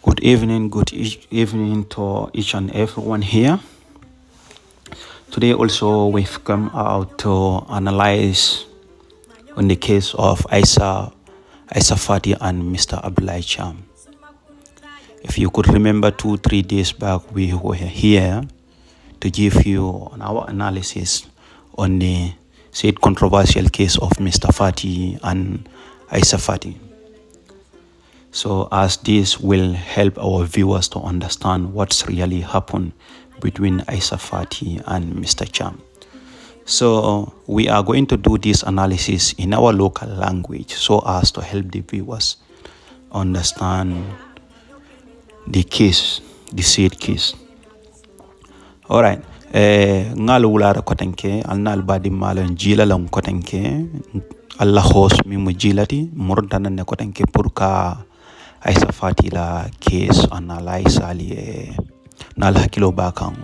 Good evening to each and everyone here. Today also we've come out to analyze on the case of Aissa Fati and Mr. Abdullahi Cham. If you could remember 2-3 days back, we were here to give you our analysis on the said controversial case of Mr. Fati and Aissa Fati. So as this will help our viewers to understand what's really happened between Aissa Fati and Mr. Cham. So we are going to do this analysis in our local language so as to help the viewers understand the case, the said case. All right. Ngal wulara kotenke alnal badi malan jila lang kotenke Allah host mi mujilati murdana ne kotenke purka Aissa Fati la case analyze ali nal hakilo bakang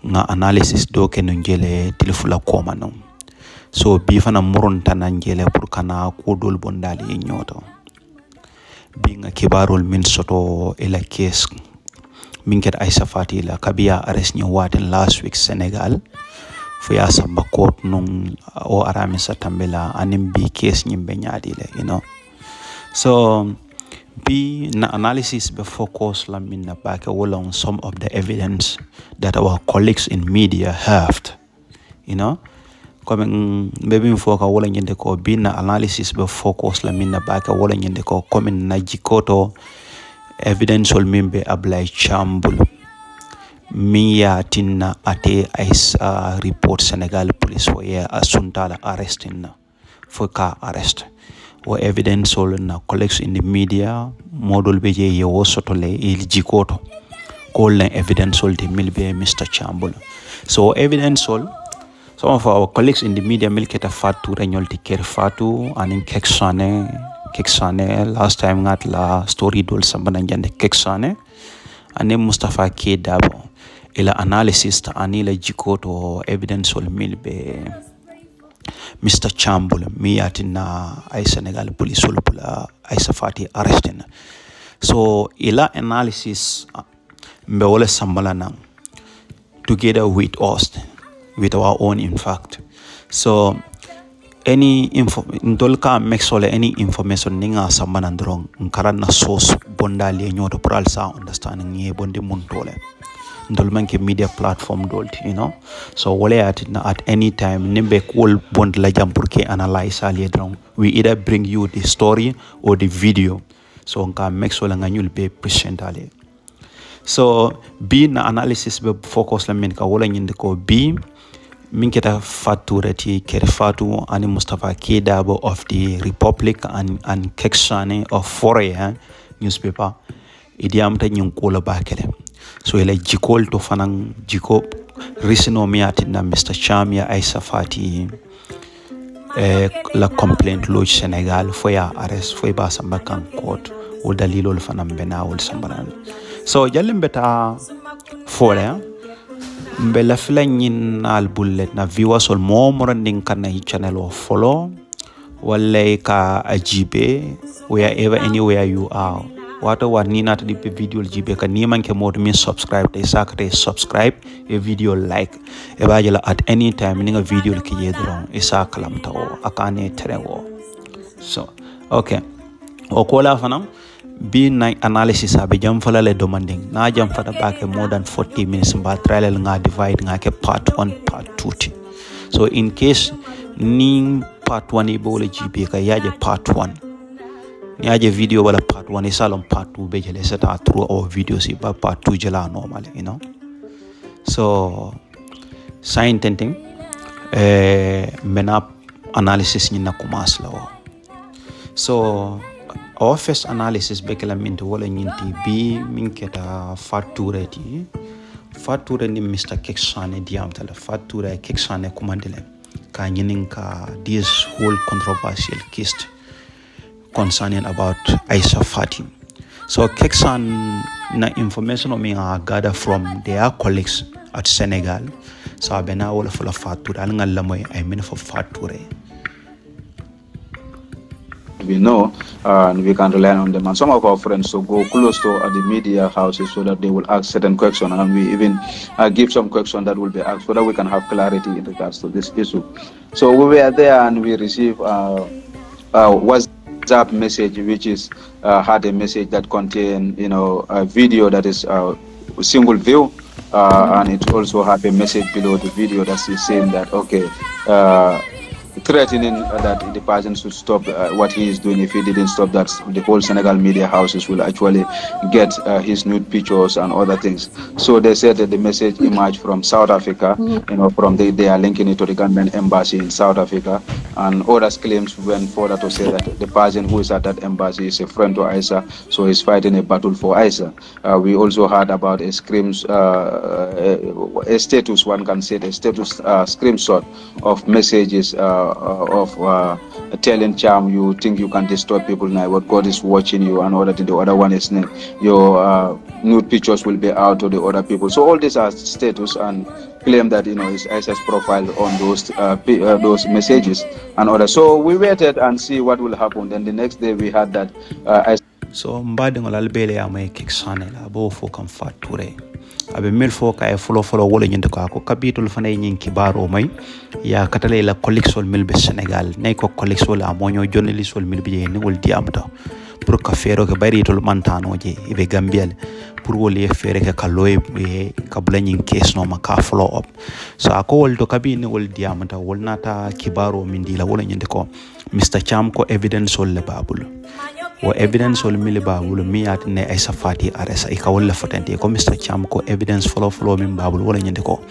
nga analysis do ke njele tilfula koma no so bi fana murunta nanjele purka na kodol bondali nyoto bi nga kibarol min soto ela case minket Aissa Fati la kabia arrest ni waten last week Senegal fu ya samba court nung o arami satambela anim bi case nyimbe nyaadile so be na analysis be focus la minna back on some of the evidence that our colleagues in media have comme maybe foka wala nyende ko be na analysis be focus la minna back wala nyende ko comme na jikoto evidence ol mimbe Abdullahi Chambul miya tinna ate Aissa report Senegal police where asuntala arresting foka arrest or evidence all na collects in the media model beje ye wosotole il jikoto call na evidence all the milbe Mr. Chambul. So evidence all some of our colleagues in the media milketa fatu renyol tiker fatu anin keksane last time ngat la story dol sambana jande keksane ane Mustafa K Dabo ila analysis ta anila jikoto evidence all milbe Mr. Chambul miyatina ay Senegal police pula Aissa Fati arrestin. So ila analysis mbe wala sambalana together with us, with our own in fact. So any ndolka mexole any information ninga sambana ndrong nkara na source bondali nyoto pral sa understanding ye bondi muntole ndolmanke media platform dolt so wale at any time nimbe cool bond la jam pour que analyze ali drong we either bring you the story or the video so nka make so la nganyul be present ali so be na analysis be focus la min ka wala nyinde ko be minketa faturati kerfatu ani Mustafa K Dabo of the Republic and Keksane of Foreign newspaper idiamta nyunkola bakele so ele jikol to fanang jiko risino miati na Mr. Cham ya Aissa Fati la complaint lodge Senegal foya arrest foy ba samba kan court o dalilo fanam bena ol sambaran so jalimbeta fore mbela flanyin al bullet na viewers ol momoranding kan na channel o follow wala ka ajibe wherever anywhere you are wata warni na tadi pe video jibe ka ni manke mod min subscribe te sakate subscribe e video like e bajala at any time ninga video ki yedron e sakalam tawo akane terewo so okay o kola fanam be na analysis abe jam fala le demanding na jam fata back more than 40 minutes ba trial nga divide nga ke part 1 part 2 so in case ni part 1 e bole jibe ka yaje part 1 yaje video wala part 1 salon part 2 be jele seta through our videos ba part 2 jela normal so sign tenting mena analysis ni na commence la so our first analysis bekela minti wala nyinti bi minketa fatureti fature ni Mr. Keksane diamtala fature Keksane kumandile ka nyininka this whole controversial case concerning about Aisha Fati. So Keksan na information me gather from their colleagues at Senegal. So abena wala fula fature alnga lamoy I mean for fature. We know and we can rely on them. And some of our friends so go close to the media houses so that they will ask certain questions, and we even give some questions that will be asked so that we can have clarity in regards to this issue. So we were there and we received WhatsApp message, which is had a message that contained a video that is single view, and it also had a message below the video that is saying that threatening that the person should stop what he is doing. If he didn't stop that, the whole Senegal media houses will actually get his nude pictures and other things. So they said that the message emerged from South Africa, they are linking it to the government embassy in South Africa, and others claims went further to say that the person who is at that embassy is a friend to Aisha, so he's fighting a battle for Aisha. We also heard about a status, one can say, a status screenshot of messages telling Charm you think you can disturb people now, but God is watching you, and the other one is your nude pictures will be out to the other people. So all these are status and claim that is Aisha's profile on those messages and others. So we waited and see what will happen. Then the next day we had that so mbadi ngolal bele ya may Keksane la bo fo kam fature abe mil fo kay folo wala nyinde ko kabitul fanay nyin kibaro may ya katale la collection mil be Senegal nay ko collection la moño joneli sol mil be ni wol diamta pour ka fero ke bari tol mantano je ibe gambiel pour woli fere ke kaloy be kabla nyin case no maka follow up so ako wol to kabini wol diamta wol nata kibaro min dila wala nyinde ko Mr. Cham ko evidence wol le babul o evidence wol mili babul mi atne Aisha Fati arrest ay ka wala fatante ko Mr. Cham ko evidence follow min babul wala nyinde ko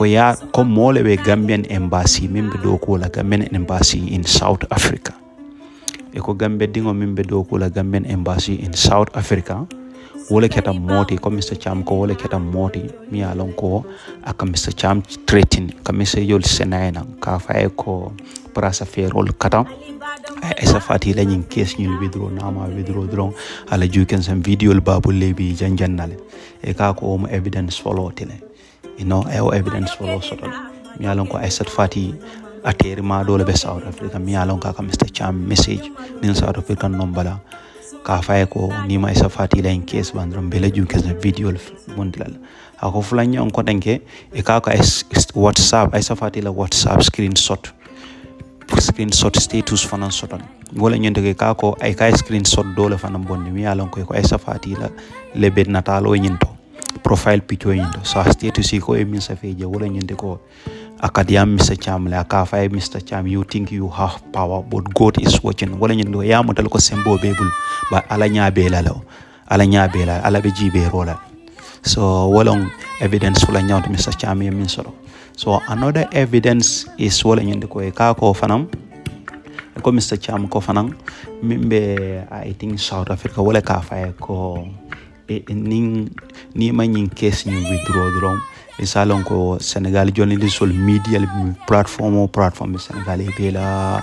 ya ko mole be Gambian embassy min be do ko la Gambian embassy in South Africa e ko Gambia dingo min be do ko la Gambian embassy in South Africa wala keta moti ko Mr. Cham ko wala keta moti mi alon ko aka Mr. Cham threaten ka Mr. Yol Senayna ka fay ko prasa ferol kata Aisha Fati la nyin case ñu withdraw drong ala juken sam video babu lebi janjannale e ka ko mo evidence follow tele evidence follow sotol mi alon ko Aisha Fati ateri ma dole be South Africa mi alon ka Mr. Cham message nin South African nombala ka fay ko ni ma Aisha Fati la in case bandrom be la juken sam video mondilal ako fulanya on ko denke e ka ko WhatsApp Aisha Fati la WhatsApp screenshot status fanan soton wala nyende ke ka ko ay ka screenshot dole fanan bonni mi alon ko Aisha Fati la lebe natalo nyinto profile picture nyinto so status ko e min sa feje wala nyende ko akadiam Mr. Cham la ka fa Mr. Cham you think you have power but God is watching wala nyende ya modal ko sembo bebul ba ala nyaabe la ala be jibe rola so walong evidence wala nyawto Mr. Cham min soro. So another evidence is wala nyinde ko ka ko fanam ko Mr. Cham ko fanam mimbe I think South Africa wala ka fa ko ni manyin case ni withdraw drum isalon ko Senegal joni sol media platform Senegal be la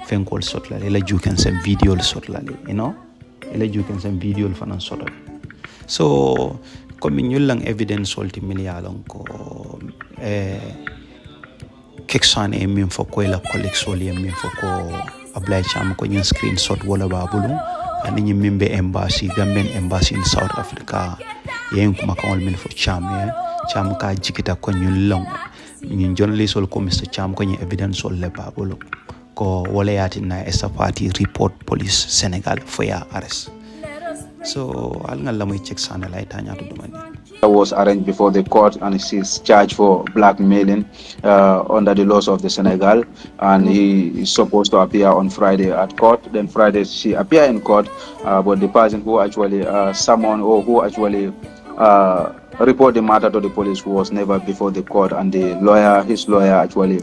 fenkol sotla la juken sem video sotla ela juken sem video fanan sotla so comme ñulang evidence solti milialon ko Keksane min fo ko la collection min fo ko Ablaye Cham ko ñin screenshot wala babulu ani ñi mimbe embassy Gambian embassy in South Africa yen kuma kawol min fo Cham ka jikita ko ñulang ñin journalist ko Mr. Cham ko ñi evidence sol le babulu ko wala yati na Aisha Fati report police Senegal for ya arrest so al ngal lamoy Keksane lay tañatu dumani was arraigned before the court and she's charged for blackmailing under the laws of the Senegal, and he is supposed to appear on Friday at court. Then Friday she appeared in court, but the person who actually summoned or who actually report the matter to the police was never before the court, and his lawyer actually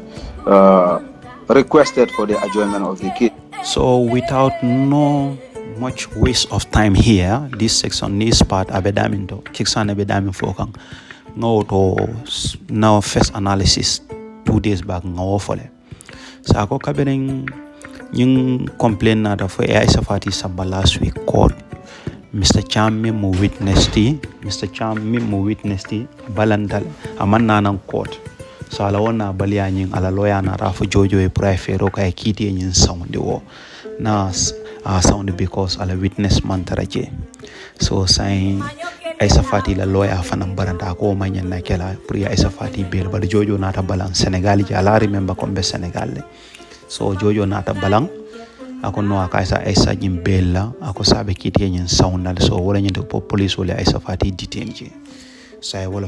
requested for the adjournment of the case. So without no much waste of time here. This section, this part, abedamin to kiksan abedamin fokang. Ngo to now first analysis 2 days back ngo fole. So ako kabering yung complain na da for AI Safati Sabba last week court. Mr. Cham mi mu witness ti balandal aman nanang court. So ala wona balia nying ala lawyer na rafu jojo e private ro kay kiti nyin sound wo na sound because ala witness man taraje. So saying Aisha Fati la lawyer fanam baranda ko manyan na kela pri Aisha Fati bel bar jojo na ta balang Senegal ji ala remember ko be Senegal le. So jojo na ta balang ako no akaisa Aisha jim bella ako sabe kiti nyin sound so wala nyin to police wala Aisha Fati detain ji. So I will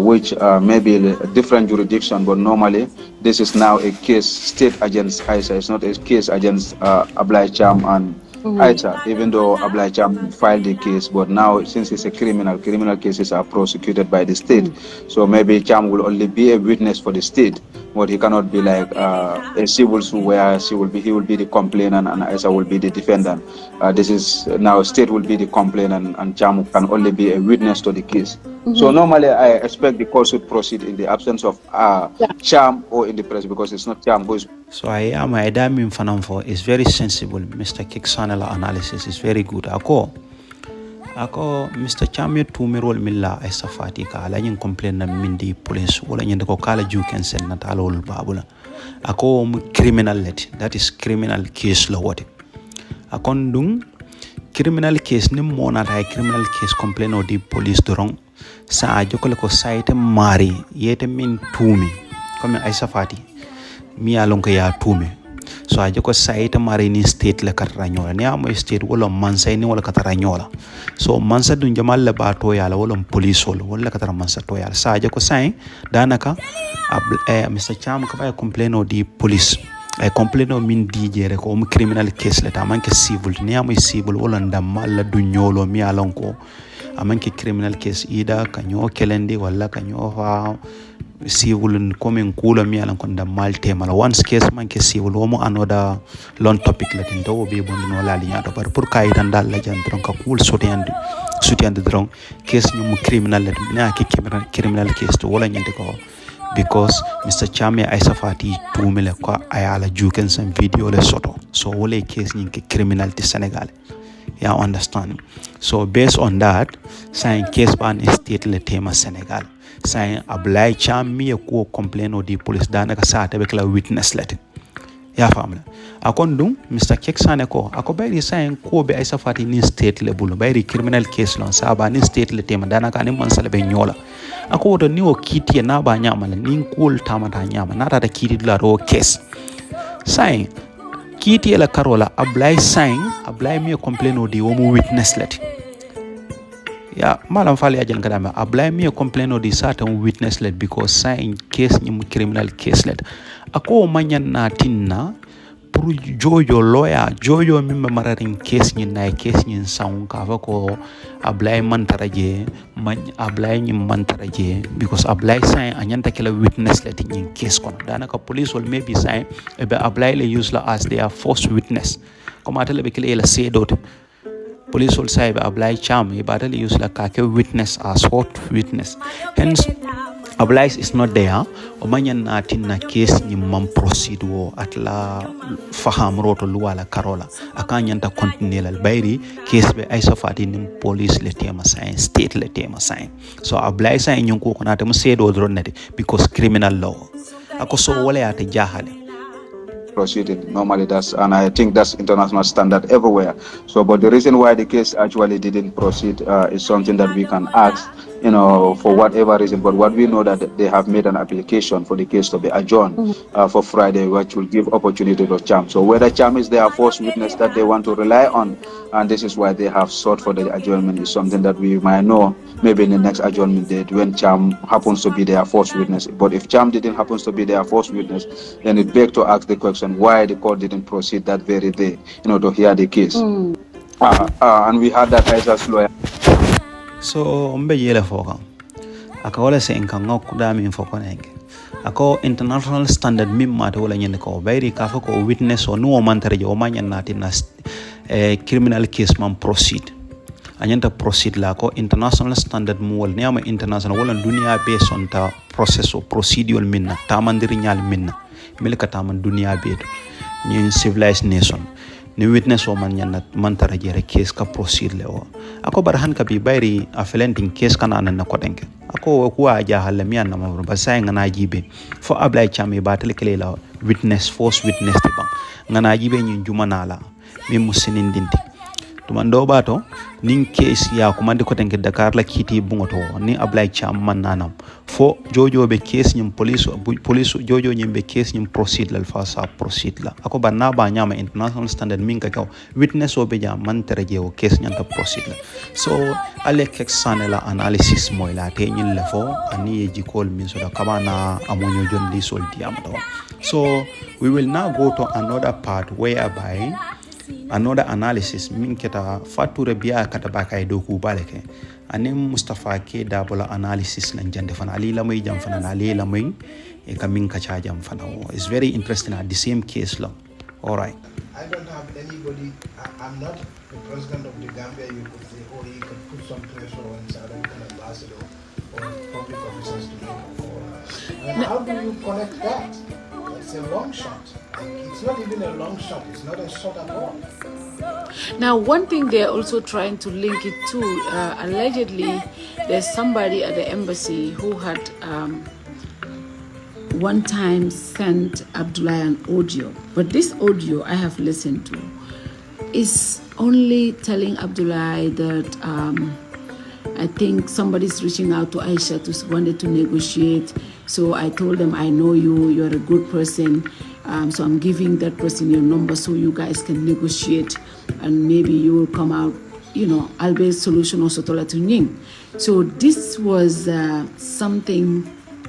which may be a different jurisdiction, but normally this is now a case state against Aisha. It's not a case against Ablai Cham and Aisha, even though Ablai Cham filed the case. But now, since it's a criminal cases are prosecuted by the state. So maybe Cham will only be a witness for the state, but he cannot be like a civil suit where he will be the complainant and Aisha will be the defendant. This is now state will be the complainant and Cham can only be a witness to the case. So normally I expect the court should proceed in the absence of Cham or in the press, because it's not Cham who is. So I am Idamim Fanamfo is very sensible. Mr. Kiksanela analysis is very good. Ako Mr. Cham yo tumirol milla Aisha Fati ka ala yin complain na mindi police wala yin ko kala juken sen na talol babula. Ako criminal let, that is criminal case law what. Akon dung criminal case ni mona ta criminal case complain o di police dorong sa jokole ko site mari yete min tumi comme Aisha Fati mi alon ko ya tumi so aje ko site mari ni state le katranyola ni amo state wala mansa ni wala katranyola so mansa dun jamal le bato yala wala police wala katara mansa to yala sa aje ko sai danaka Mr. Cham ka ba complain o di police ay complain o min DJ rek o criminal case le ta manke civil ni amo civil wala ndam la du nyolo mi alon ko amanke criminal case ida kanyo kelendi wala kanyo fa civil comme kula mi alan kon da mal tema once case manke civil wo another long topic la tin do be bon no la linya do par pour kay tan dal la jan tron ka cool soutiande dron case ñu criminal la na ki criminal case to wala ñente ko because Mr. Cham Aisha Fati tumile ko ayala juken some video le soto so wala case ñi criminal ti Senegal. You understand? So based on that, saying case ban state le tema Senegal. Saying Ablai Cham mi ko complain o di police dana ka sa tabe kala witness let. Ya family. Akon dum Mr. Keksane ko ako bayri saying ko be Aisha Fati ni state le bulu bayri criminal case lon sa ba ni state le tema dana ka ni man sala be nyola. Ako do ni o kiti na ba nyama ni cool tamata nyama na ta kiti la ro case. Saying kiti la karola Ablai mi complain o di wo mu witness let ya malam fali ajan kadama Ablai mi complain o di certain witness let because sign case ni criminal case let ako manyan na tinna pour jojo lawyer jojo mi mararin case ni na case ni sound ka fa ko Ablai man taraje Ablai ni man taraje because Ablai sign anyanta kala witness let ni case kono danaka police will maybe sign ebe Ablai le use la as their first witness comme atale be kala say dot police will say Ablai Cham e battle use la ka witness as what witness hence Ablai is not there o manyan na tinna case ni mam proceed wo atla faham roto luwala karola akanyanta continue la bayri case be Aisha Fati ni police le tema sign state le tema sign so Ablai sign nyonko ko na tem say do dronete because criminal law ako so wala ya te jahale proceeded normally, and I think that's international standard everywhere. So but the reason why the case actually didn't proceed is something that we can ask, for whatever reason. But what we know that they have made an application for the case to be adjourned for Friday, which will give opportunity to Cham. So whether Cham is their first witness that they want to rely on, and this is why they have sought for the adjournment, is something that we might know maybe in the next adjournment date when Cham happens to be their first witness. But if Cham didn't happen to be their first witness, then it begs to ask the question why the court didn't proceed that very day, to hear the case. And we had that Aisha's lawyer. So umbe yele foka akawala se inkango kudami infoko nenge ako international standard mimma to wala nyende ko bayri ka fako witness o no mantare o manya natina criminal case man proceed anyanta proceed la ko international standard mu wol niama international wala dunia be sonta process o procedural minna tamandiri nyal minna milka taman dunia be ni civilized nation ni witness o man nyanna man tarajere case ka proceed le o ako barhan ka bi bayri a felenting case kana nan ko denke ako kuwa ja halle mi anna mo ba say ngana jibe fo ablay chami batal kele la witness force witness ti bang ngana jibe ni jumanala mi musinin dinti tumando bato nin case ya kumande ko denke Dakar la kiti bungoto ni ablay cham man nanam fo jojo be case nyim police jojo nyim be case nyim proceed la fa sa proceed la ako banna ba nyama international standard min ka kaw witness o be jam man tereje o case nyanta proceed la so ale kek sanela analysis moy la te nyil la fo ani e jikol min so da kabana amonyo jondi sol diamdo so we will now go to another part whereby another analysis min keta fature biya kata bakay do ku baleke anem Mustafa ke dabola analysis lan jande fana ali lamay jam fana ali lamay e kamin ka cha jam fana it's very interesting at the same case law. All right, I don't have anybody. I'm not the president of the Gambia. You could say, oh, he could put some pressure on South African ambassador or public officers to make a call. And how do you connect that? It's a long shot. It's not even a long shot. It's not a shot at all. Now, one thing they're also trying to link it to, allegedly, there's somebody at the embassy who had one time sent Abdullah an audio. But this audio I have listened to is only telling Abdullah that I think somebody's reaching out to Aisha to wanted to negotiate. So I told them, I know you, you're a good person. So I'm giving that person your number so you guys can negotiate and maybe you will come out, I'll be a solution also to Latunying. So this was something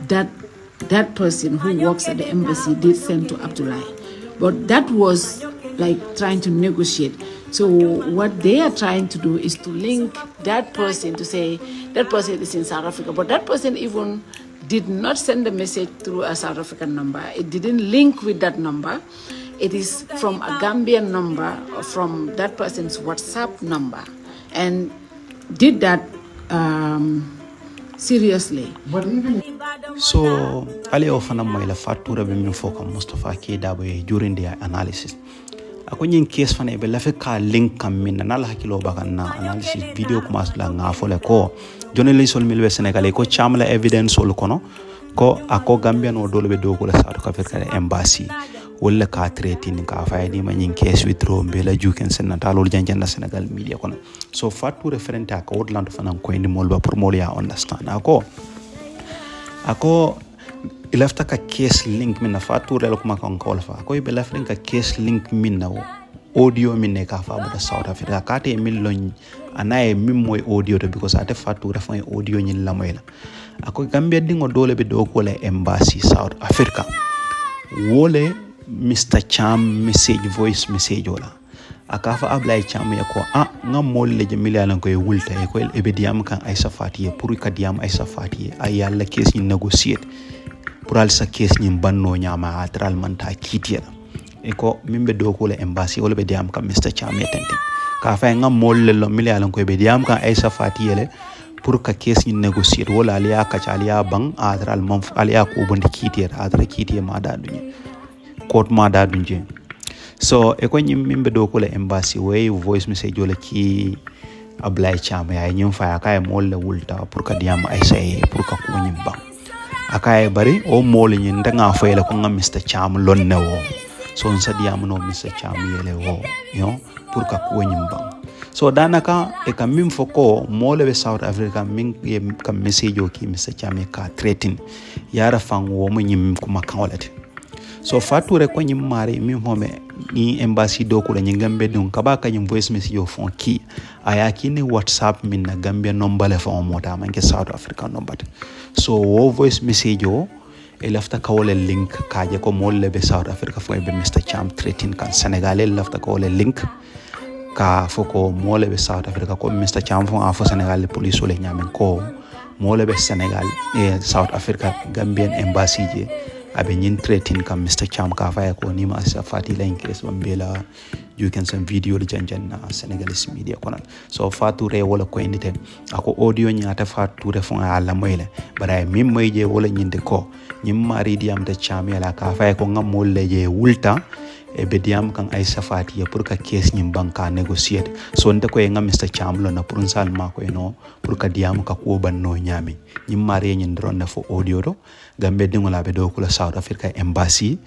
that person who works at the embassy did send to Abdullah. But that was like trying to negotiate. So what they are trying to do is to link that person to say that person is in South Africa. But that person even did not send the message through a South African number. It didn't link with that number. It is from a Gambian number, from that person's WhatsApp number, and did that seriously. But even so ali ofana moyla fatura be min foka Mustafa ke dabo during their analysis ako nyin case fana be la fe ka link kam min na la hakilo bakan na analysis video kuma la nga fole ko journalist sol milbe Senegal ko chamla evidence sol kono ko ako Gambian o dole be dogo la South Africa embassy wala ka treating ka faydi ma nyin case withdraw be la juken senata lol janjanda Senegal media kono so fatu referent ka wodland fana ko indi molba pour mol ya understand ako ilafta ka case link min na fatu rel kuma kan ko fa ko be lafrin ka case link min na audio min ne ka fa bu South Africa ka te min lon anaye min moy audio to because ate fatu refa audio nyin la moyla ako Gambia dingo dole be do ko le embassy South Africa wole Mr. Cham message voice message wala akafa ablay cham ya ko ngam molle je milialan ko wulta e ko e be diam kan Aisha Fatiye pour ka diam Aisha Fatiye ay yalla case ni negotiate pour al sa case ni banno nyama atral man ta kitiya e ko mimbe do ko le embassy wala be diam kan Mr. Cham tenten ka fa ngam molle lo milialan ko be diam kan Aisha Fatiye le pour ka case ni negotiate wala aliya ka aliya bang atral man aliya ko bondi kitiya atral kitiya ma da dunye court ma da dunje so e ko nyim mimbe do ko le embassy way voice message wala ki ablay cham ya nyum fa ka e molle wulta pour ka diam ay say pour ka ko nyim ba akaye bari o mol nyi ndanga fayla ko ngam Mr. Cham lonne wo so on sa diam no Mr. Cham yele wo pour ka ko nyim ba so danaka e kam mim foko mole be South Africa min kam message o ki Mr. Cham ka threaten yara fang wo mo nyim kuma kawlete so fature ko nyim mare mi home ni embassy do ko nyi Gambe dun ka ba ka nyim voice message o fon ki aya ki ni WhatsApp min na Gambia number le fon mota manke South Africa number so wo voice message o e lafta ka wala link ka je ko molle be South Africa fo be Mr. Cham threaten kan Senegal lafta ka wala link ka foko molle be South Africa ko Mr. Cham fo afo Senegal police le nyamen ko molle be Senegal e South Africa Gambian embassy je abe nyin threatin kam Mr. Cham ka fa ko ni ma sa fati la in case bambela you can send video janjan na Senegalese media konan so fature wala ko indite ako audio nyata fature fon ala moyle bara mim moye wala nyinde ko nyim mari diam de Cham yala ka fa ko ngam molle je wulta e be diam kan ay safati ya pour ka case nyim banka negotiate so nde ko ngam Mr. Cham lo na pour sal ma ko no pour ka diam ka ko banno nyami nyim mari nyin drone fo audio do gambe dingola be do kula South Africa embassy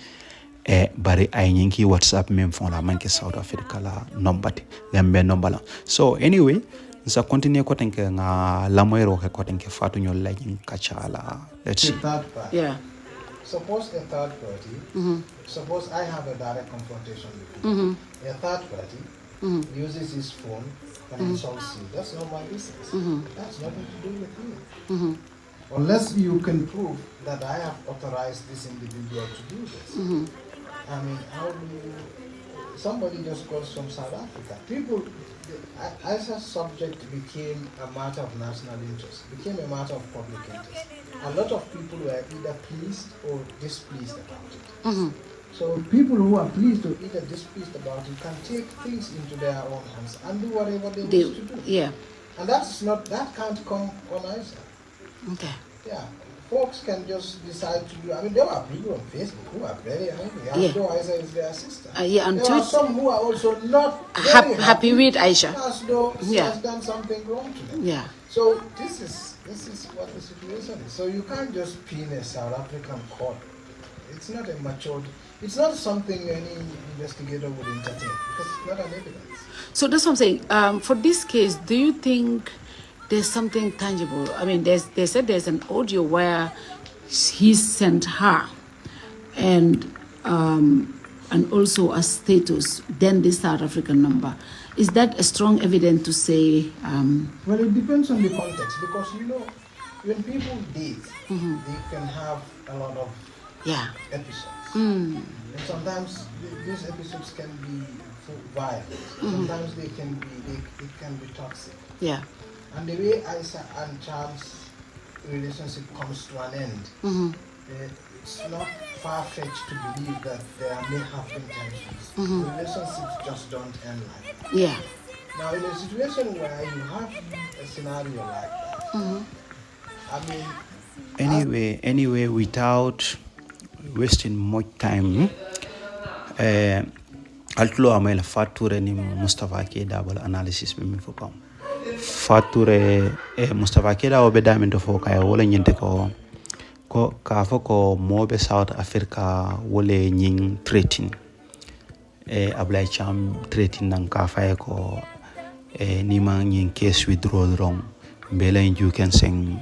e bari ay nyinki WhatsApp même fon la manke South Africa la nombati gambe nombala so anyway sa continue ko tenke nga lamoyro ko tenke fatu nyol la nyin kachala let's see Yeah. Suppose a third party, suppose I have a direct confrontation with you. A third party uses his phone and insults you. That's not my business. That's nothing to do with you. Unless you can prove that I have authorized this individual to do this. I mean, how do you... Somebody just goes from South Africa. People, as a subject became a matter of national interest, became a matter of public interest. A lot of people were either pleased or displeased about it. So people who are pleased or either displeased about it can take things into their own hands and do whatever they wish to do. Yeah. And that can't come on us. Okay. Yeah. Folks can just decide to do. I mean, there are people on Facebook who are very angry. Yeah. Though Isa is their sister. Yeah, and there are some who are also not very happy with Aisha. as though she Yeah. has done something wrong to them. Yeah. So this is what the situation is. So you can't just pin a South African court. It's not a matured. It's not something any investigator would entertain because it's not an evidence. So that's what I'm saying. For this case, do you think there's something tangible? I mean, they said there's an audio where he sent her, and also a status, then this South African number. Is that a strong evidence to say? Well, it depends on the context because when people date, they can have a lot of episodes. And sometimes these episodes can be violent. Sometimes it can be toxic. Yeah. And the way Isa and Charles' relationship comes to an end, it's not far-fetched to believe that there may have been tensions. Relationships just don't end like that. Yeah. Now, in a situation where you have a scenario like that, I mean... Anyway, without wasting much time, altulo amel fature ni Mustafa Keda bal analysis mi fo kam fature Mustafa Keda o be damin to fo kay wala nyinte ko ka fo ko mobe South Africa wole nyin threatin Ablaye Cham threatin nan ka fay ko ni ma nyin case withdraw wrong mbela you can sing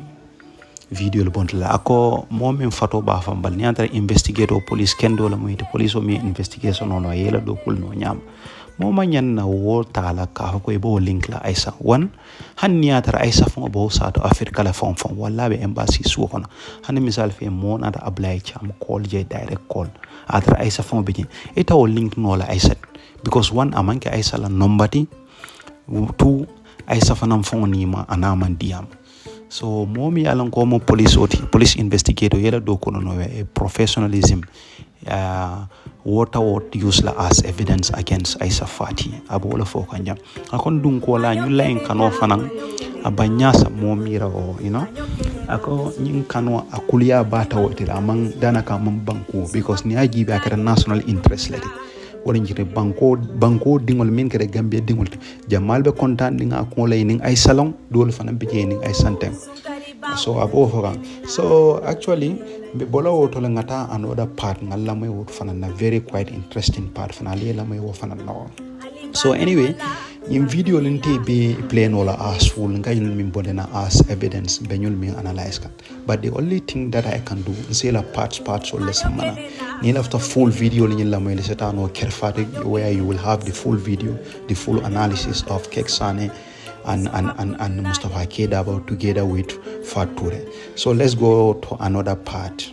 video le bonta la ako momen fato ba fambal ni antara investigate o police kendo la moite police o mi investigation no yela do kul no nyam moma nyan na wo tala ka ko e bo link la Aisa one han ni atara Aisa fon bo South Africa la fon wala be embassy su kono han misal fe mon ata Ablaye Cham call je direct call atara Aisa fon be eta o link no la Aisa because one amanke Aisa la nombati two Aisa fanam fon ni ma anaman diam. So momi alan ko mo police investigator yela do ko no professionalism what use la as evidence against Aisa Fati abola fo kanja akon dun ko la ñu lain kano fanan abanya sa momi rawo ako nyin kano akuliya bata wotira amang danaka mam banko because ni aji be akara national interest lati wala njire banko dingol min kere Gambia dingol jamal be kontan ninga ko lay ning ay salon dol fanam be ning ay santem so abo fogan so actually be bola woto la ngata another part ngalla may wot fanan na very quite interesting part fanali la may wo fanan no so anyway in video lente be play no la as full ngay min bodena as evidence be nyul min analyze kan but the only thing that I can do is la parts or lesson mana ni after full video ni la may leseta no kerfate where you will have the full video, the full analysis of Keksane and Mustafa Keda about together with Fature. So let's go to another part.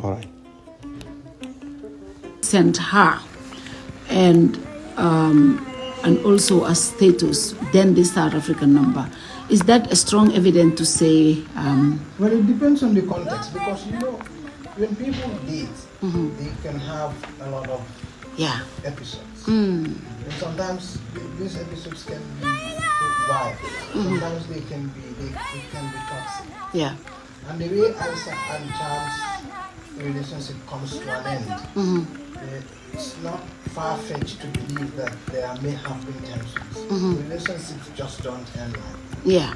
All right. Sent her and also a status, then this South African number. Is that a strong evidence to say? Well, it depends on the context because when people date, they can have a lot of Yeah. episodes. And sometimes these episodes can be wild. Sometimes they can be toxic. Yeah. And the way Isa and Charles' relationship comes to an end, it's not far-fetched to believe that there may have been tensions. Relationships just don't end like that. Yeah.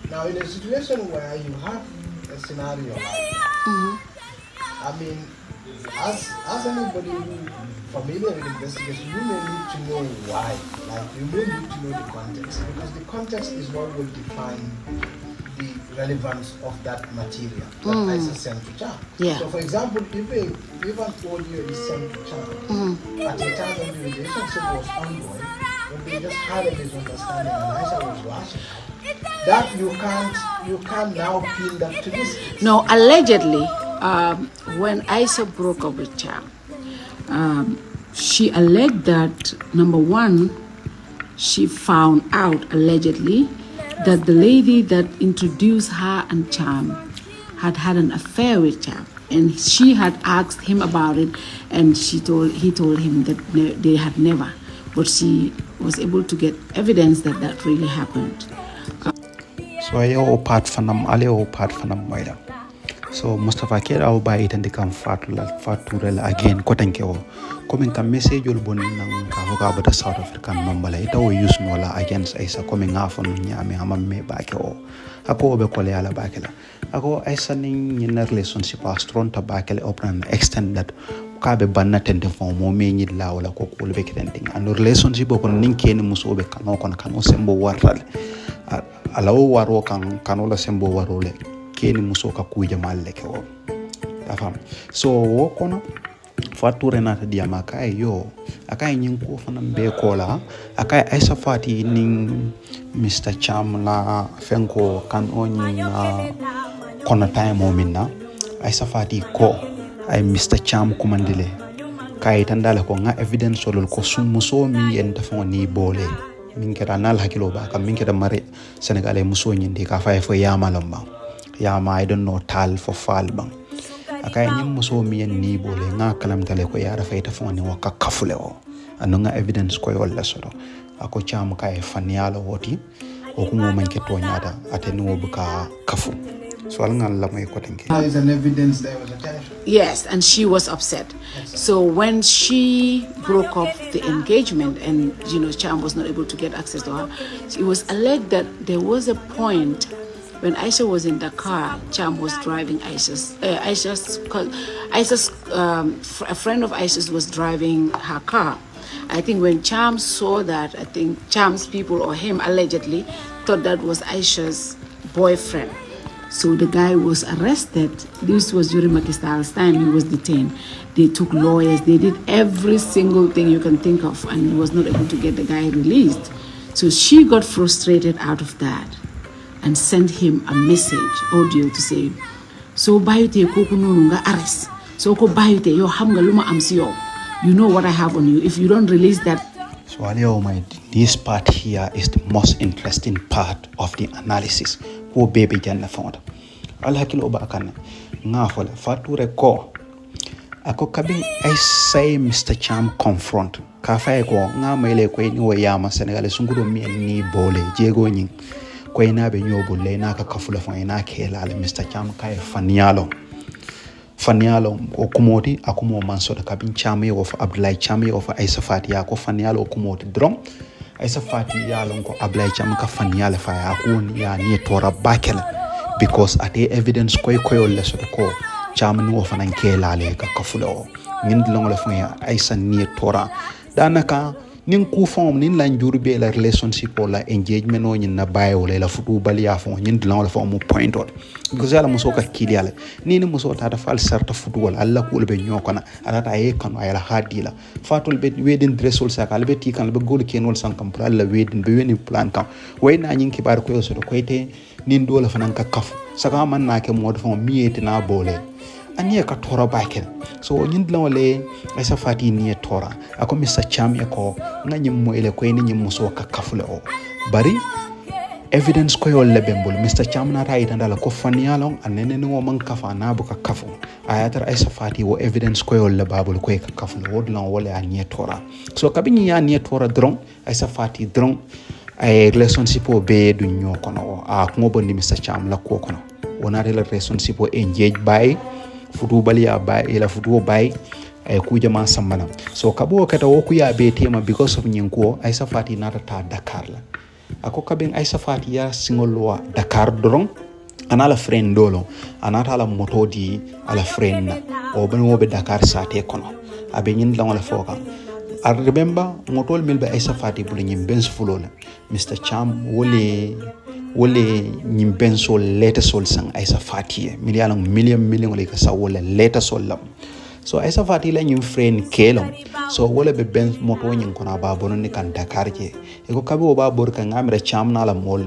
Now, in a situation where you have a scenario like that, I mean, as anybody who familiar with investigation, you may need to know why. Like, you may need to know the context, because the context is what will define the relevance of that material that Isa sent to Cham. Yeah. So, for example, if an audio is sent to Cham at a time when the relationship was ongoing, when they just had a misunderstanding and Isa was lashing out, that you can't now pin that to this case. No, allegedly, when Isa broke up with Cham, she alleged that, number one, she found out allegedly that the lady that introduced her and Cham had an affair with Cham, and she had asked him about it, and he told him that they had never, but she was able to get evidence that really happened. So ayo part fanam aleo part fanam moida. So Mustafa Kera au ba itandi kam faturel again kotanke o coming kam message ul bon nang ka hoga bata South African nombala ita o use nola against Isa coming afon nyame hamamme baake o ako be kole ala baake la ako Isa ning in a relationship astron ta baake le opran extend that ka be banna tende fo mo me nyi la wala ko ko be kidenting and relationship ko ning ken muso be kano sembo warral alawo waro kan la sembo warole keni muso ka kuja malle ke o afam so wo kono fature nata diama kay yo akay nyin ko fanam be kola akay Isa fati ning Mr. Cham la fenko kan oni na kono time mo minna Isa fati ko ay Mr. Cham kumandile kay tandala ko nga evidence solol ko muso mi en tafo ni bole min kera nal hakilo ba kam min kera mare Senegalais muso nyindi ka fay fo yama lamba yama I don't know tal for fall bang akay nyim muso mi en ni bole nga kalam tale ko yara fay tafo ni waka kafule o anu nga evidence ko yolla sodo ako Cham kay fanialo woti o ko mo man ke to nyaada ateni wo buka kafu so al ngal la may ko tanke There is an evidence there was a tension. Yes, and she was upset. So when she broke up the engagement and, Cham was not able to get access to her, it was alleged that there was a point when Isa was in the car, Cham was driving a friend of Isa's was driving her car. I think when Cham saw that, I think Cham's people or him allegedly thought that was Aisha's boyfriend. So the guy was arrested. This was during Macky Sall's time. He was detained. They took lawyers. They did every single thing you can think of, and he was not able to get the guy released. So she got frustrated out of that and sent him a message, audio, to say, so bayute koku nunga arrest. So ko bayute yo hamga luma amsiyo. You know what I have on you. If you don't release that. So this part here is the most interesting part of the analysis. Who baby janna found. Al hakilo ba kan nga fola fature ko ako kabin I say Mr. Cham confront ka fay ko nga mayle ko ni wo yama Senegalais sungudo mi ni bole jego nyin ko ina be nyobo le na ka kafula fa ina kela le Mr. Cham kay fanialo o kumoti akumo manso da kabin Cham yo of Abdoulaye Cham yo of Isa Fati ya ko fanialo o kumoti drum Isa Fati ya lon ko Abdoulaye Cham ka faniala fa ya ko ya ni tora bakela because ate evidence koy leso ko Cham ni wo fanan kela le ka kafula o ngin dilon la fa ya Isa ni tora danaka nin ku fom nin la njurbe la relationship or la engagement o nyin na bayo la futu bali ya fo nyin dilon la fo mu point out because ala muso ka kili ala ni muso ta da fal sarta futu wala alla ku be nyokona ala ta e kan ala hadila fatul be wedin dressol sa ka be ti kan be gol kenol san kam pour alla wedin be weni plan kan way na nyin kibar ko so ko ite nin do la fanan ka kaf saka man na ke mod fo miete na bole aniya ka tora bakel so nyin dilon le Isa Fati ni tora ako Mr. Cham ko nganyim mo ele ko ni muso ka kafule o bari evidence ko yolle bembol Mr. Cham nata itandala ko faniyalon anene ngo man kafa na buka kafu ayatar Aisha Fati wo evidence ko yolle babul ko ka kafu wodlan wala aniyetora so kabini ya aniyetora dron Aisha Fati dron ay relationship o be du nyokono a ko bondi Mr. Cham la ko kono wona relationship o engage by futu baliya bay ila futu bay ay kuja ma sambana so kabo kata wo ku ya be tema because of nyinko Aisha Fati nata ta Dakar la ako kabin Aisha Fati ya singolwa Dakar dorong anala friend dolo anata ala moto di ala friend na o ben wo be Dakar sate kono abe nyin la wala foka I remember motol milbe Aisha Fati bulu nyim benz fulola Mr. Cham wole nyim benzo leta sol sang Aisha Fati million wala ka sa wala leta sol lam so Aisha Fati la nyim friend kelom so wala be benz moto nyin kona ba bonon ni kan Dakar je e ko kabe o ba bor kan ngamre Cham na la mol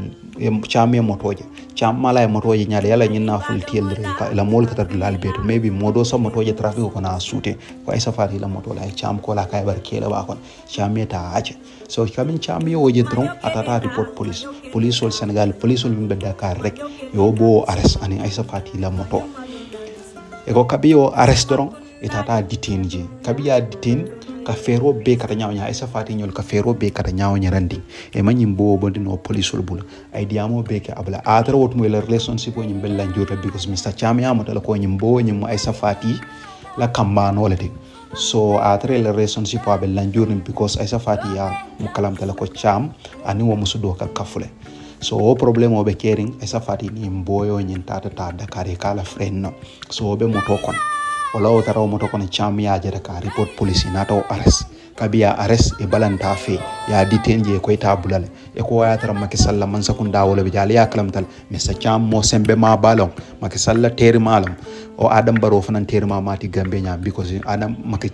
Cham ye motoje Cham mala e motoje nyaade yalla nyin na ful tiel ka la mol ka tar dal beto maybe modo so motoje traffic ko na sute ko Aisha Fati la moto la Cham ko la kay bar kela ba kon Cham ta aje so kamin Cham ye woje dron atata report police ol Senegal police ol be Dakar rek yo bo arrest ani Aisha Fati la moto e ko kabi o arrest dron itata detain je kabi ya detain ka fero be kata nyaaw nya Aisha Fati nyol ka fero be kata nyaaw nya randi e manyim bo bondi no police ol bula ay diamo be ke abla atara wot mo la relationship ko nyim bella njota because Mr. Cham ya mata ko nyim bo nyim Aisha Fati la kambano lati so atara la relationship ko bella njurni because Aisha Fati ya mukalam tala ko Cham ani wo musudo ka kafule so o problem o be caring Aisha Fati ni mboyo nyin tata ta Dakar kala friend no so be moto kon wala o taraw moto kono Cham ya jere ka report police nato arrest kabiya arrest e balanta fe ya detain je ko ita bulale e ko ya tara Macky Sall man sakunda wala be jali ya kalamtal Mr. Cham mo sembe ma balon Macky Sall teri malam o Adam Barrow fanan teri ma mati Gambia nya because Adam Macky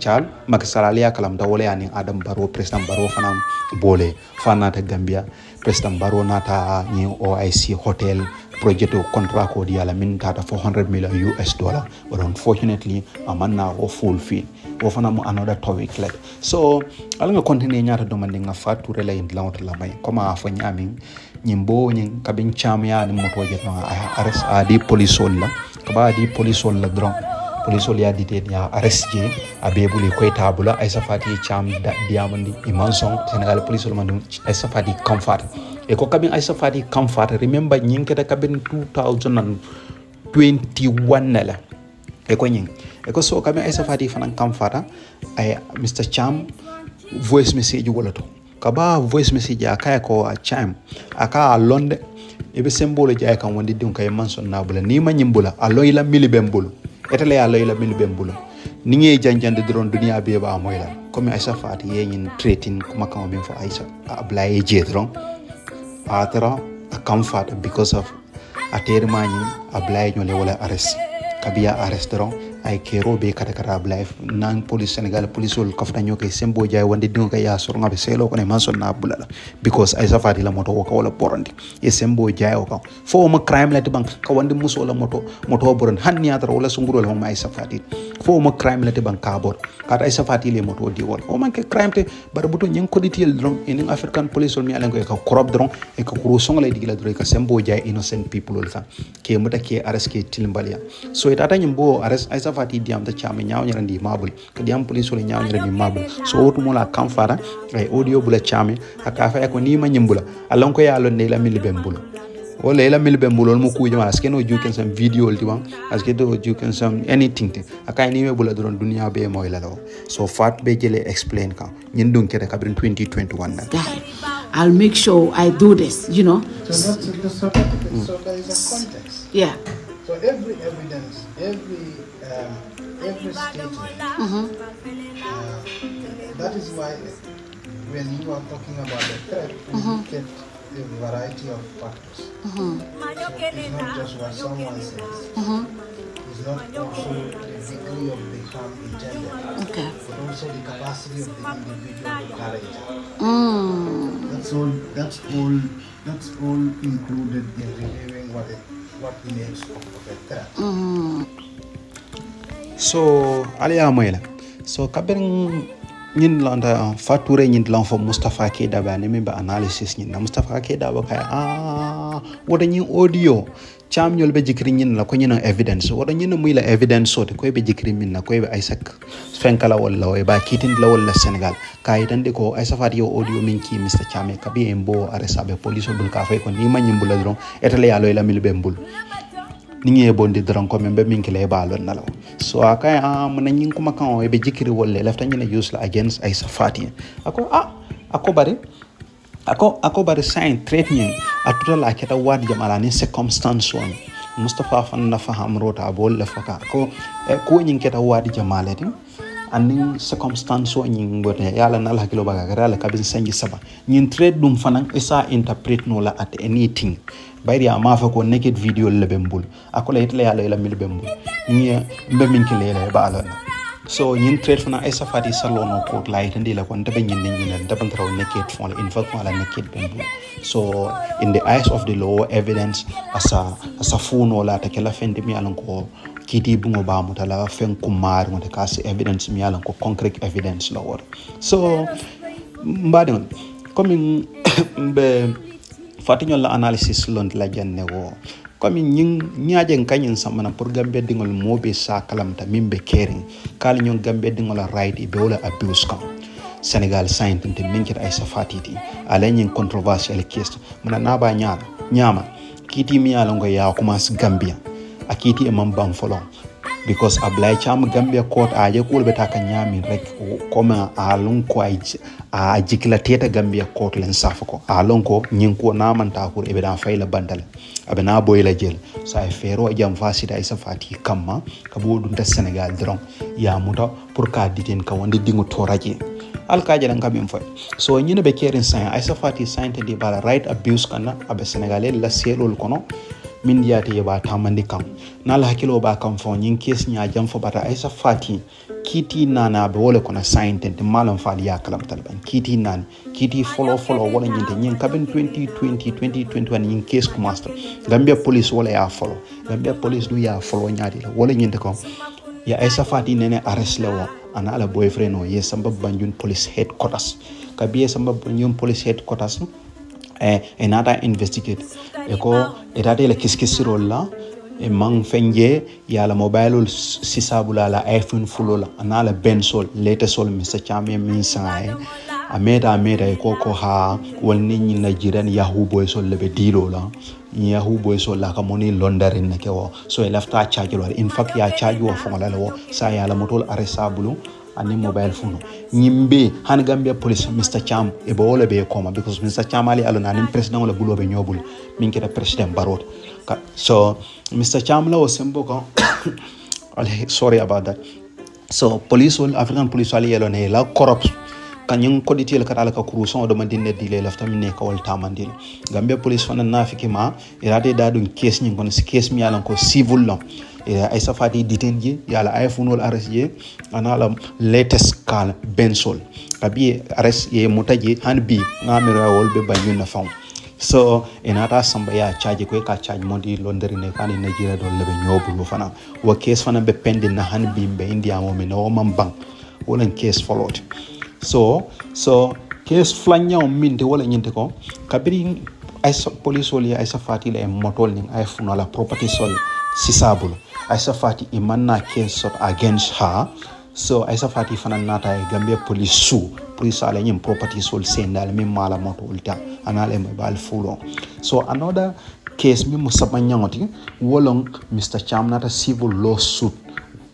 Sall ya kalamta wala yani Adam Barrow president Barrow fanan bole fanata Gambia president Barrow nata ni OIC hotel project o contract ko di ala min tata $400 million but unfortunately amanna o fulfill o fana mo another topic like so ala nga continue nyata domande nga fatu rela in lawt la may koma fo nyamin nyimbo nyin kabin Cham ya ni moto jet no arrest a di police la kaba di police la dron police ya detain ya arrest je abebuli ko tabula Aisha Fati Cham diamandi imanson Senegal police man Aisha Fati comfort e ko kabin Aisha Fati comfort remember nyin keta kabin 2021 la e ko nyin e ko so kabin Aisha Fati fanan comfort ay Mr. Cham voice message wala to kaba voice message akaya ko Cham aka londe e be symbole jay kan wandi dum kay manson na bula ni ma nyimbula aloyla milibembulu etale ya aloyla milibembulu ni ngi janjande drone dunia be ba moyla comme Aisha Fati yin treating kuma kan min fa Aisha ablaye je drone atara a comfort because of ater mani ablaye nyole wala arrest kabiya arrest drone ay kero be kata ablaye nan police Senegal police ol kafta nyoke sembo jay wande dum kay ya sornga be selo ko ne manson na bulala because Aisha Fati la moto ko wala porandi e sembo jay o ko fo ma crime la bank ka wande muso la moto boron hanni atara wala sunguro la ma Aisha Fati fo ma crime la bank ka bor kata Aisha Fati le moto di wol o man ke crime te bar buto nyen ko ditel dron en African police ol mi alen ko e ka corrupt dron e ka kuro songa la digila dron ka sembo jay innocent people ol ka ke muta ke arrest ke tilimbalia so itata nyimbo arrest Aisha Fati diam ta Cham nyaaw ñarandi mabul ka diam police ol nyaaw ñarandi mabul so wotu mo la kamfara ay audio bula Cham aka fa ko ni ma nyimbula alon ko ya lon ne la mil bembul wala la mil bembul mo ku jama aske no juken sam video ol diwan aske do juken sam anything te aka ni me bula doron dunia be moy la lo so fat be jele explain ka ñin dun kete kabrin 2021 na I'll make sure I do this, you know. So so there is a context. Yeah. So every evidence, every statement. That is why when you are talking about the threat, you look at a variety of factors. So it's not just what someone says. It's not also the degree of the harm intended, Okay. but also the capacity of the individual to carry it out. That's all included in reviewing what makes of a threat. so aliya moyla so kabin ñin lanta fature ñin lan fo Mustafa Keita ne min ba analysis ñin na Mustafa Keita kay woda ñin audio cham ñol be jikri ñin la ko ñina evidence woda ñina muy la evidence sote koy be jikri min na koy be Isaac fenkala wala way ba kitin la wala Senegal kay tan de ko ay safat yo audio min ki Mr Chame kabi embo arrest be police bul ka fay ko ni ma ñimbul la dron etale ya loy la mil be mbul ni ngi bondi dron ko men be min ki lay balon nalaw so akay man ñing kuma kan o be jikri wolle lafta ñina use la against ay safati ako bari sign trade ñing atuta la keta wad jamala ni circumstance on Mustafa fan na faham rota bol la faka ko ñing keta wad jamala ti anin circumstance o ñing bote yalla nal hakilo baga gara kabin sanji saba ñin trade dum fanan isa interpret no la at anything bayri ama fa ko naked video le bembul akola itla yalla la mil bembul ñi mbe min ki lele ba alona so ñin trade fana ay safati salono ko light ndi la ko ndabe ñin ñi la ndabe traw naked fon la in fact wala naked bembul so in the eyes of the law evidence asa funo la ta kala fendi mi alon ko kiti bungo ba mutala fen kumar mo ka si evidence mi alon ko concrete evidence la wor so mbadon comme be fatiñol la analysis lon la janne wo comme ñaaje kanyin samana pour gambe dingol mobe sa kalamta mimbe kering kala ñon gambe dingol right be wala abuse kam Senegal saint te minkit ay safatiti ala ñin controversial case muna naba ñama kiti mi ala ngo ya commence Gambia akiti e mambam folon because Ablay Cham Gambia court aje ko be taka ñami rek comme alon ko ay a jikla teta Gambia court len safako alon ko ñin ko namanta ko e be dan fayla bandal abena boyla jël sa fero jam fasida ay safati kamma ka bodum ta Senegal dron ya muta pour ka diten ka wonde dingu toraje alkaje lan kam fay so ñine be kerin sain ay safati sainte di bala right abuse kana abe Senegalais la selol kono min diate yeba tamandi kam nala hakilo ba kam fo ñin kes nya jam fo bata ay safati kiti nana be wole kono sainte de malam faali ya kalam talban kiti follow wala ñinte ñin kabin 2021 ñin kes ko master Gambia police wala ya follow Gambia police du ya follow ñaadi la wala ñinte ko ya ay safati nene arrest lewo ana ala boyfriend o ye samba Banjul police headquarters kabiye samba Banjul police headquarters e nata investigate e ko etate la kiskisirol la e man fenje ya la mobile sisabula la iPhone fulola ana la bensol latest Mr Chame min sangae ameda e ko ha wonni ni Nigerian Yahoo boy sol le be dilo la Yahoo boy sol la ka moni laundering ne ko so e lafta charge lo in fact ya charge wo fonga la wo sa ya la motol arrestabulu ani mobile phone nyimbe han Gambia police Mr Cham e bo wala be koma because Mr Cham ali alona ni president wala bulo be nyobul min keda president barot so Mr Cham la o sembo ko sorry about that so police all African police ali alona la corrupt kanyum koditi kata ka kuruson do mandine dile lafta minne ka wal tamandil Gambia police fana nafiki ma irade dadun case nyin kon case mi yalan ko civil law ay safati ditenje yala iPhone wal RSJ anala latest call bensol kabi RS ye mutaje hanbi ngamira wol be banyu na fam so enata samba ya charge ko ka charge modi londari ne kan Nigeria do lebe nyobulu fana wa case fana be pende na hanbi be India mo me no mambang wala case followed so case flanya o minde wala nyinte ko kabiri ay police wali ay safati la motol ning iPhone wala property sol sisabulu ay safati imanna case against her so ay safati fana nata e Gambia police ala nyim property sol sendal mi mala moto ulta anale me bal fulo so another case mi musaba nyangoti wolong Mr Cham nata civil lawsuit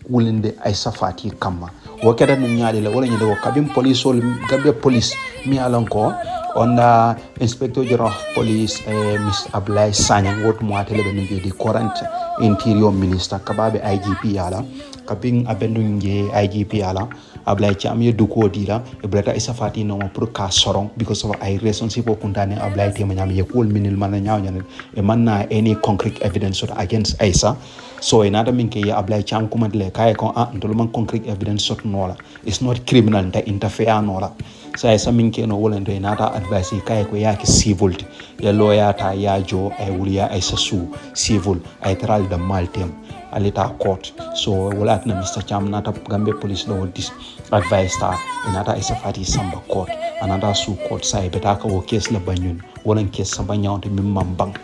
wulinde ay safati kama wakata ni nyaade la wala nyade ko kabim police sol Gambia police mi alanko onda inspector general of police Mr Ablay Sanyang wot mo atele be ngi di current interior minister kababe IGP yala kabin abendu nge IGP yala Ablay Cham ye duko dila e breta isafati no pour ka sorong because of I responsible kuntane Ablay tema nyam ye kol minil man nyaaw nyane e manna any concrete evidence against Aisa so inata minke ya Ablay Cham kumandle kay ko ndolman concrete evidence sot nola it's not criminal ta interfere nola so Aisa minke no wolendo inata advice kay ko yaki civil ya lawyer ta ya jo ay wuliya Aisa su civil ay tral da maltem alita court. So wala na Mr. Cham nata Gambia police law this advice ta inata isa fati samba court another su court sai betaka wo case la banyun wala case samba nyawte mim mambang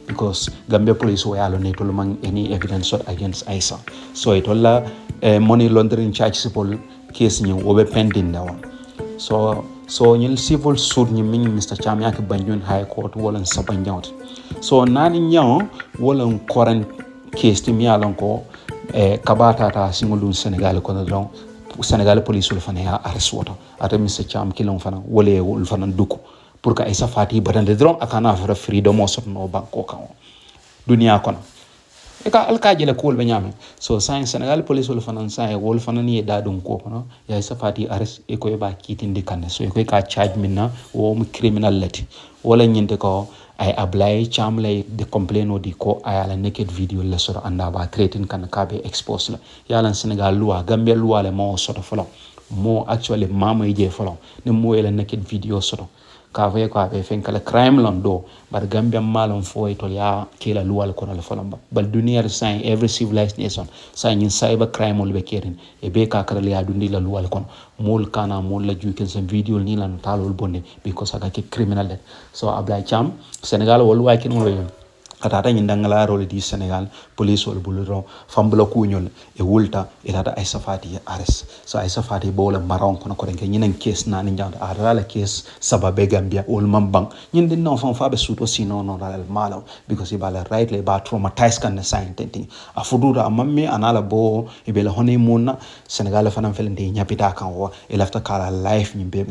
because Gambia police were allocated among any evidence against Isa. So it all money laundering charge simple case ni obe pending now. So you civil suit ni ming Mr. Cham yak Banjul High Court wala sabanyot. So nani nyaw wala current case ti mi alon ko kabata ta singulun Senegal ko don Senegal police will fana arrest water ata Mr. Cham kilon fana wala ul fana duku pour que Isa fati badande dron akana for freedom o sot no banko kan dunia kono e ka alkaje le kol be nyame so science Senegal police wol fanan sai wol fanan ye da dum ko kono ya Isa fati arrest e ko ba kitindi kanne so e ko ka charge minna wo mu criminal lati wala nyinde ko ay ablay Cham lay de complain o di ko ay ala naked video le soro anda ba treating kan ka be expose la ya lan Senegal loi Gambia loi le mo soto folo mo actually mama je folo ne mo ele naked video soto ka fe ko be fen kala crime lon do bar Gambia malon fo to ya kila luwal ko na falamba bal dunia sign every civilized nation sign in cyber crime ol be kerin e be ka kala ya dundi la luwal kon mol kana mol la juken sen video ni lan talol bonne because aga ke criminal that so Ablay Cham Senegal wol wa kin wol atata nyindangala role di Senegal police wol buluro fambula kunyol e wulta ilata Isa fati arrest so Isa fati bola maron kono ko denke nyinen case na ni jawda adala case sababe Gambia wol mambang nyinde no fam fabe suto sino no dal malo because ibala right le ba traumatized kan na sign tenti afudura amamme anala bo ibela honeymoon Senegal fanam felende nyapita kan wo elafta kala life nyimbe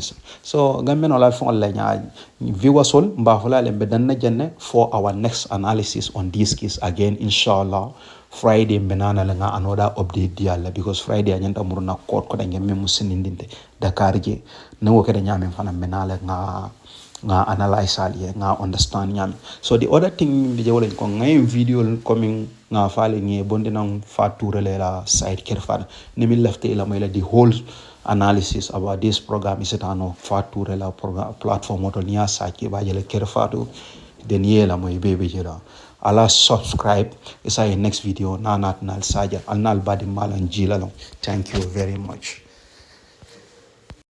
so Gambia no la fon la nya viewers wol mba hola le bedanna jenne for our next analysis on this case again inshallah Friday benana la nga another update diala because Friday anyanta muruna court ko dange memu sinindinte Dakar je nango kede nyame fana benala nga analyze ali nga understand nyame so the other thing bi jawle ko ngay video coming nga fale ngi bonde nang fature la site kerfan ni mi lefte la may la the whole analysis about this program is it ano fature la program platform to niya sake ba jele kerfatu den yela moy bebe jela ala subscribe isa next video nanat nal saja alnal badi malan jilalo thank you very much.